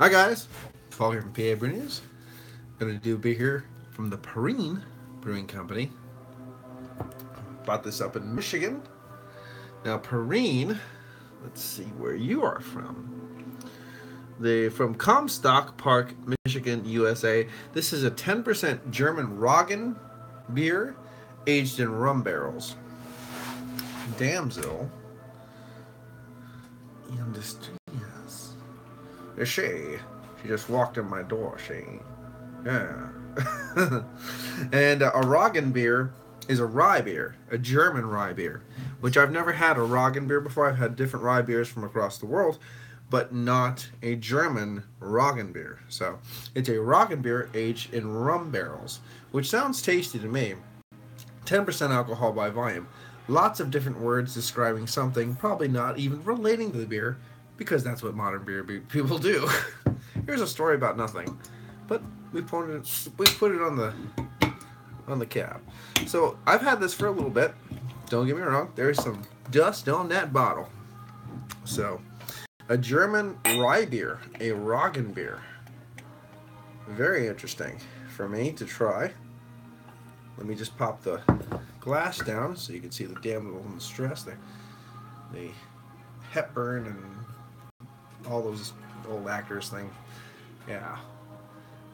Hi guys, Paul here from PABrewNews. Going to do a beer here from the Perrin Brewing Company. Bought this up in Michigan. Now Perrin, let's see where you are from. They're from Comstock Park, Michigan, USA. This is a 10% German Roggenbier aged in rum barrels. Damsel. Yes. She just walked in my door, yeah. And a Roggenbier is a rye beer, a German rye beer, which I've never had a Roggenbier before. I've had different rye beers from across the world, but not a German Roggenbier. So it's a Roggenbier aged in rum barrels, which sounds tasty to me. 10% alcohol by volume. Lots of different words describing something, probably not even relating to the beer, because that's what modern beer people do. Here's a story about nothing, but we put it on the cap. So I've had this for a little bit. Don't get me wrong, there's some dust on that bottle. So a German rye beer, a Roggenbier. Very interesting for me to try. Let me just pop the glass down so you can see the Damsel and the stress there. The Hepburn and all those old actors thing. Yeah.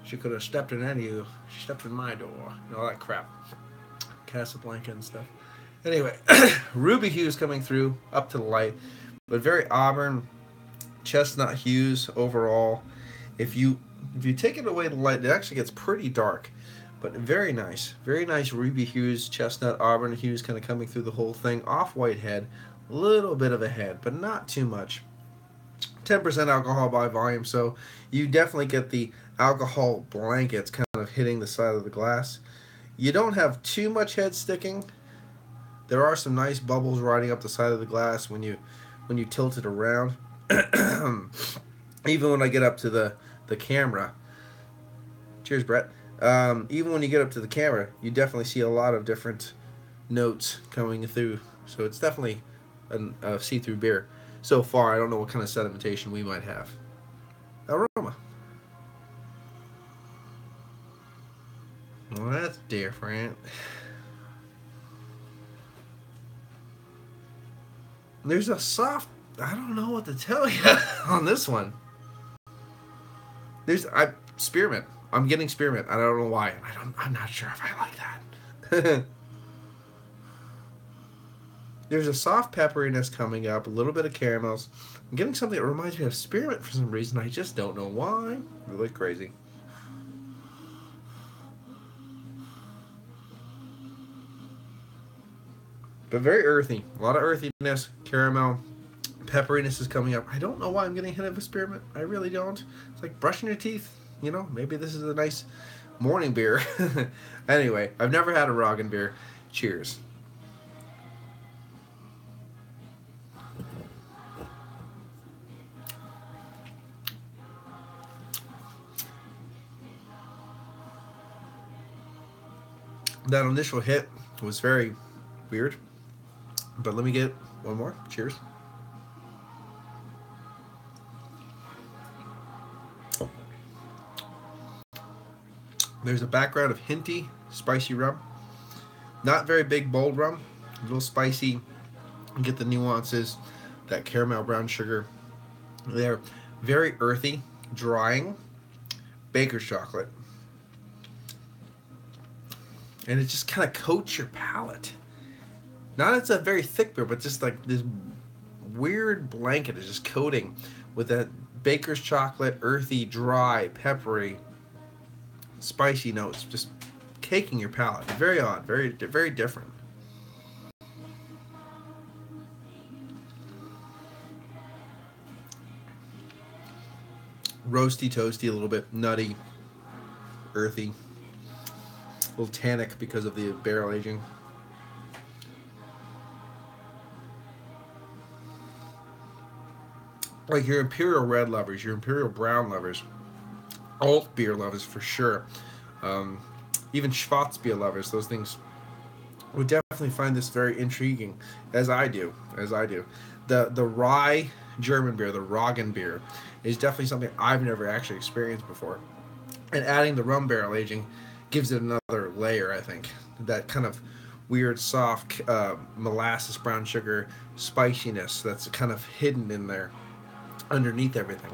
She could have stepped in any of you. She stepped in my door. And all that crap. Casablanca and stuff. Anyway, ruby hues coming through up to the light, but very auburn, chestnut hues overall. If you take it away the light, it actually gets pretty dark. But very nice ruby hues, chestnut, auburn hues kind of coming through the whole thing. Off-white head, a little bit of a head, but not too much. 10% alcohol by volume, so you definitely get the alcohol blankets kind of hitting the side of the glass. You don't have too much head sticking. There are some nice bubbles riding up the side of the glass when you tilt it around. Even when I get up to the camera. Cheers, Brett. Even when you get up to the camera, you definitely see a lot of different notes coming through. So it's definitely a see-through beer. So far, I don't know what kind of sedimentation we might have. Aroma. Well, that's different. There's a I don't know what to tell you on this one. Spearmint. I'm getting spearmint. I don't know why. I'm not sure if I like that. There's a soft pepperiness coming up, a little bit of caramels. I'm getting something that reminds me of spearmint for some reason. I just don't know why. Really crazy. But very earthy. A lot of earthiness, caramel, pepperiness is coming up. I don't know why I'm getting a hint of a spearmint. I really don't. It's like brushing your teeth. You know, maybe this is a nice morning beer. Anyway, I've never had a Roggenbier. Cheers. That initial hit was very weird, but let me get one more. Cheers. There's a background of hinty, spicy rum. Not very big, bold rum. A little spicy. You get the nuances, that caramel brown sugar. They're very earthy, drying, baker's chocolate. And it just kind of coats your palate. Not it's a very thick beer, but just like this weird blanket is just coating with that baker's chocolate, earthy, dry, peppery, spicy notes, just caking your palate. Very odd, very different. Roasty, toasty, a little bit nutty, earthy, a little tannic because of the barrel aging. Like your Imperial Red lovers, your Imperial Brown lovers, alt beer lovers for sure. Even Schwarzbier lovers, those things would definitely find this very intriguing, as I do. The rye German beer, the Roggenbier, is definitely something I've never actually experienced before. And adding the rum barrel aging gives it another layer, I think. That kind of weird, soft molasses, brown sugar spiciness that's kind of hidden in there underneath everything.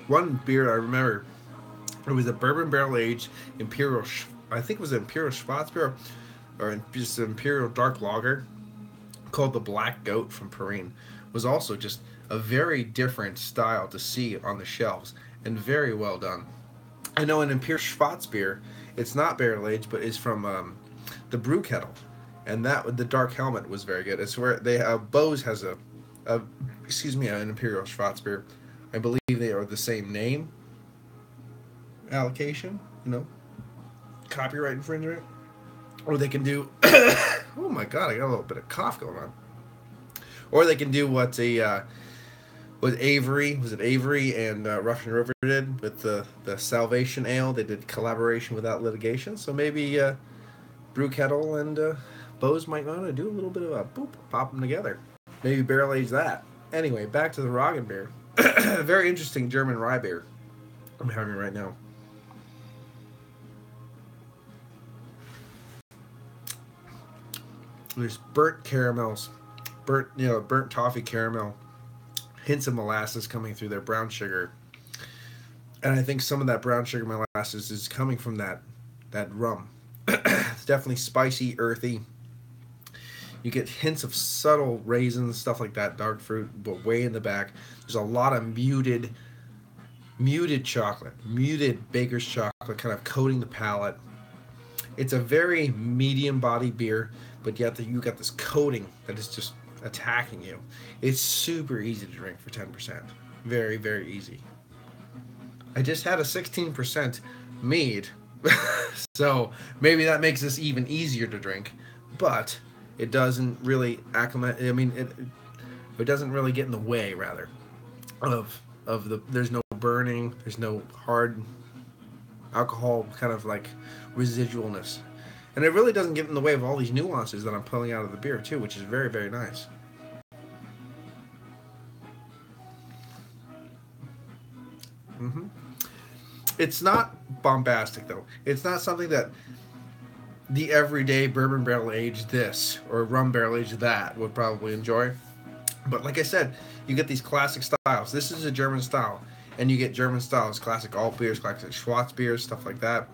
One beer I remember, it was a bourbon barrel aged imperial, I think it was an imperial Schwarzbier or just an imperial dark lager called the Black Goat from Perrin. Was also just a very different style to see on the shelves and very well done. I know an imperial Schwarzbier, it's not barrel aged, but is from the brew kettle, and that the dark helmet was very good. It's where they Bose has an imperial Schwarzbier. I believe they are the same name. Allocation, copyright infringement, or they can do. Oh my god, I got a little bit of cough going on. Or they can do what Avery and Russian River did with the Salvation Ale. They did collaboration without litigation. So maybe Brew Kettle and Bose might want to do a little bit of a pop them together. Maybe barrel age that. Anyway, back to the Roggenbier. Very interesting German rye beer I'm having right now. There's burnt caramels, burnt toffee caramel, hints of molasses coming through their brown sugar, and I think some of that brown sugar molasses is coming from that rum. It's definitely spicy, earthy. You get hints of subtle raisins, stuff like that, dark fruit, but way in the back. There's a lot of muted chocolate, muted baker's chocolate, kind of coating the palate. It's a very medium body beer, but yet you got this coating that is just attacking you. It's super easy to drink for 10%. Very, very easy. I just had a 16% mead, so maybe that makes this even easier to drink, but it doesn't really acclimate. I mean, it doesn't really get in the way, rather, of the. There's no burning. There's no hard alcohol kind of like residualness. And it really doesn't get in the way of all these nuances that I'm pulling out of the beer, too, which is very, very nice. It's not bombastic, though. It's not something that the everyday bourbon barrel aged this or rum barrel aged that would probably enjoy. But like I said, you get these classic styles. This is a German style. And you get German styles, classic alt beers, classic Schwarz beers, stuff like that.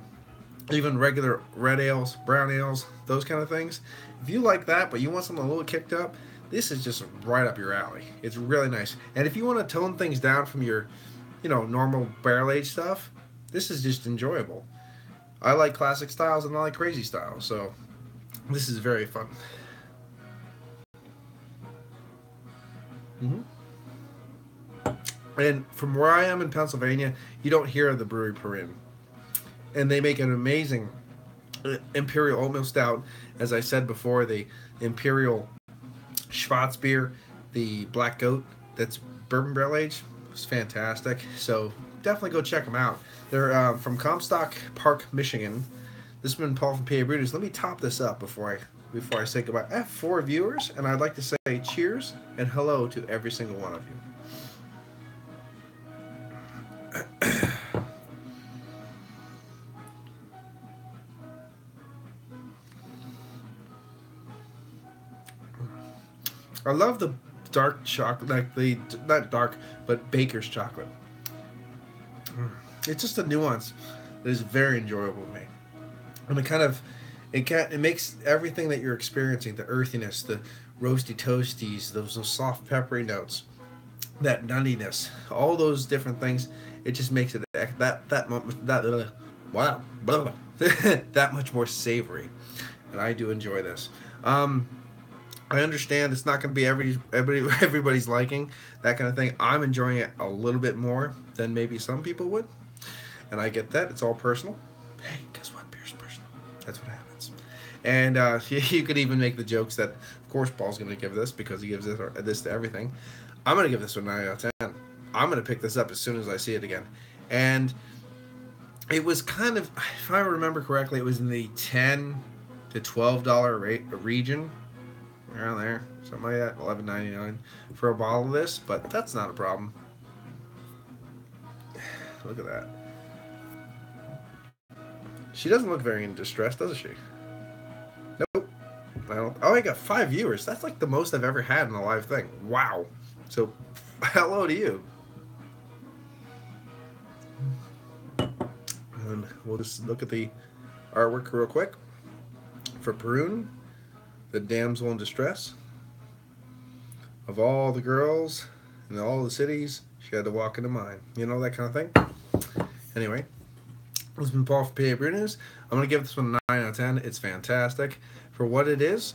Even regular red ales, brown ales, those kind of things. If you like that, but you want something a little kicked up, this is just right up your alley. It's really nice. And if you want to tone things down from your, normal barrel-aged stuff, this is just enjoyable. I like classic styles and I like crazy styles, so this is very fun. And from where I am in Pennsylvania, you don't hear of the brewery Perrin. And they make an amazing Imperial Oatmeal Stout. As I said before, the Imperial Schwarzbier, the Black Goat, that's bourbon barrel aged. It's fantastic. So definitely go check them out. They're from Comstock Park, Michigan. This has been Paul from PABrewNews. Let me top this up before I say goodbye. I have 4 viewers, and I'd like to say cheers and hello to every single one of you. I love the dark chocolate, like not dark, but baker's chocolate. It's just a nuance that is very enjoyable to me, and it makes everything that you're experiencing, the earthiness, the roasty toasties, those soft peppery notes, that nuttiness, all those different things. It just makes it that much more savory, and I do enjoy this. I understand it's not going to be everybody's liking, that kind of thing. I'm enjoying it a little bit more than maybe some people would, and I get that. It's all personal. Hey, guess what? Beer's personal. That's what happens. And you could even make the jokes that, of course, Paul's going to give this because he gives this to everything. I'm going to give this a 9 out of 10. I'm going to pick this up as soon as I see it again. And it was kind of, if I remember correctly, it was in the $10 to $12 region. around there, something like that, $11.99 for a bottle of this, but that's not a problem. Look at that. She doesn't look very in distress, does she? Nope. I don't. Oh, I got 5 viewers. That's like the most I've ever had in a live thing. Wow. So, hello to you. And we'll just look at the artwork real quick. For Perrin, the damsel in distress. Of all the girls in all the cities, she had to walk into mine. You know, that kind of thing. Anyway, this has been Paul for PABrewNews. I'm going to give this one a 9 out of 10. It's fantastic. For what it is,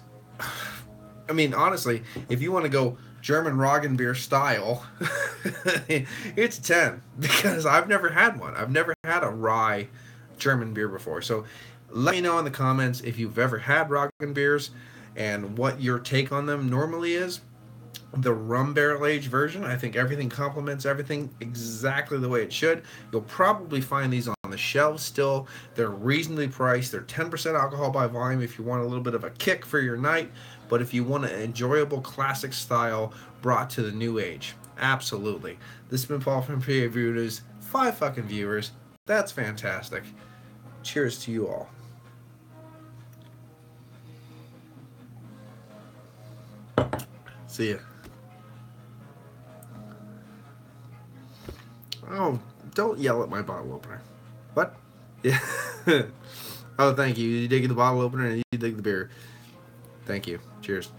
I mean, honestly, if you want to go German Roggenbier style, it's 10. Because I've never had one. I've never had a rye German beer before. So let me know in the comments if you've ever had Roggenbiers and what your take on them normally is. The rum barrel aged version, I think everything complements everything exactly the way it should. You'll probably find these on the shelves still. They're reasonably priced. They're 10% alcohol by volume if you want a little bit of a kick for your night, but if you want an enjoyable classic style brought to the new age, absolutely. This has been Paul from PABrewNews. 5 fucking viewers. That's fantastic. Cheers to you all. See ya. Oh, don't yell at my bottle opener. What? Yeah. Oh, thank you. You dig the bottle opener and you dig the beer. Thank you. Cheers.